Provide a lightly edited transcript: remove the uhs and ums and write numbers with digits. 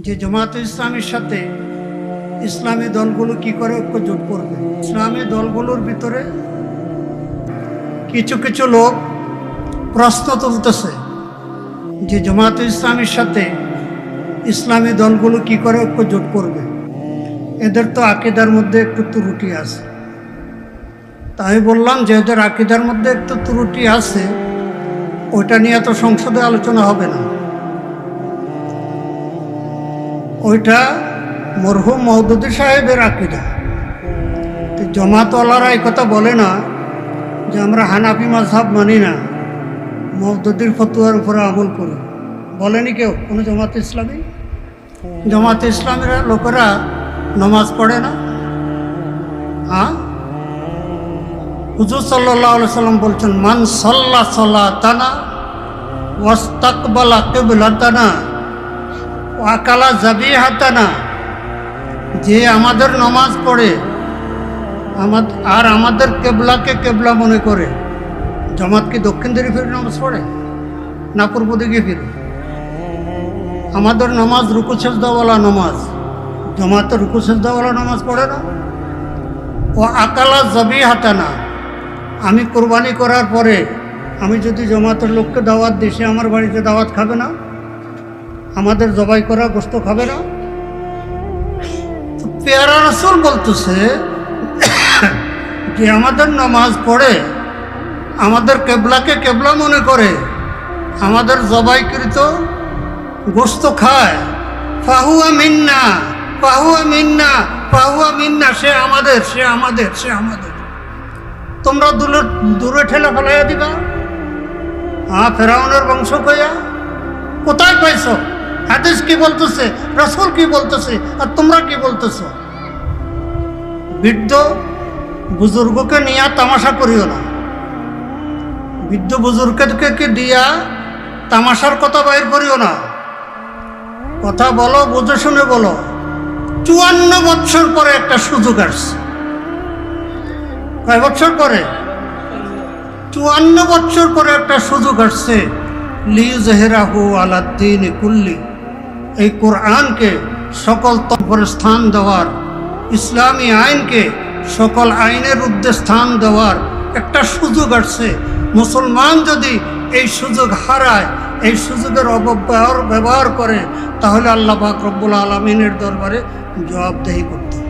যে জামায়াতে ইসলামীর সাথে ইসলামী দলগুলো কি করে ঐক্য জোট করবে। ইসলামী দলগুলোর ভিতরে কিছু কিছু লোক প্রশ্ন তুলতেছে যে জামায়াতে ইসলামীর সাথে ইসলামী দলগুলো কি করে ঐক্য জোট করবে। এদের তো আকীদার মধ্যে একটু ত্রুটি আছে। তাই বললাম যে এদের আকীদার মধ্যে একটু ত্রুটি আছে, ওইটা নিয়ে তো সংসদে আলোচনা হবে না। ওইটা মরহুম মওদুদী সাহেবের আকীদা। জামাতওয়ালারা এই কথা বলে না যে আমরা হানাফি মাযহাব মানি না, মওদুদীর ফতোয়ার উপরে আমল করি। বলেনি কেউ কোনো জামাতে ইসলামী। জামাতে ইসলামীর লোকেরা নামাজ পড়ে না। হ্যাঁ, হুজুর সাল্লাল্লাহু আলাইহি সাল্লাম বলছেন, মান সাল্লা সালাতানা ওয়াস্তাকবালা কিবলাতানা ওয়া আকালা যাবিহাতানা, যে আমাদের নামাজ পড়ে আর আমাদের কেবলাকে কেবলা মনে করে। জামাত কি দক্ষিণ দিকে ফিরে নামাজ পড়ে না পূর্ব দিকে ফিরে? আমাদের নামাজ রুকু সেজদাওয়ালা নামাজ, জামাতে রুকু সেজদাওয়ালা নামাজ পড়ে না। ও আকালা যাবিহাতানা, আমি কোরবানি করার পরে আমি যদি জামাতের লোককে দাওয়াত দিই, সে আমার বাড়িতে দাওয়াত খাবে না? আমাদের জবাই করা গোশত খাবে না? পেয়ারা রাসূল বলতেছে যে আমাদের নামাজ পড়ে, আমাদের কেবলাকে কেবলা মনে করে, আমাদের জবাইকৃত গোশত খায়, ফাহুয়া মিন্না ফাহুয়া মিন্না ফাহুয়া মিন্না, সে আমাদের সে আমাদের সে আমাদের। তোমরা দূরে ঠেলে ফেলাইয়া দিবা। হ্যাঁ, ফেরাউনের বংশ কইয়া কোথায় পাইছ? হাদিস কি বলতেছে, রাসূল কি বলতেছে, আর তোমরা কি বলতেছ? বৃদ্ধ বুজুর্গকে নিয়ে তামাশা করিও না। বৃদ্ধ বুজুর্গকে দিয়া তামাশার কথা বাইর করিও না। কথা বলো, বুঝে শুনে বলো। 54 বছর পরে একটা সুযোগ আসছে। কয় বছর পরে? 54 বছর পরে একটা সুযোগ আসছে। লিইয়ুযহিরাহু আলাদ-দীন কুল্লি, এই কোরআনকে সকল তরফে স্থান দেওয়ার, ইসলামী আইনকে সকল আইনের ঊর্ধ্বে স্থান দেওয়ার একটা সুযোগ আসছে। মুসলমান যদি এই সুযোগ হারায়, এই সুযোগের অপব্যবহার করে, তাহলে আল্লাহ পাক রব্বুল আলামিনের দরবারে জবাবদেহি করতে হবে।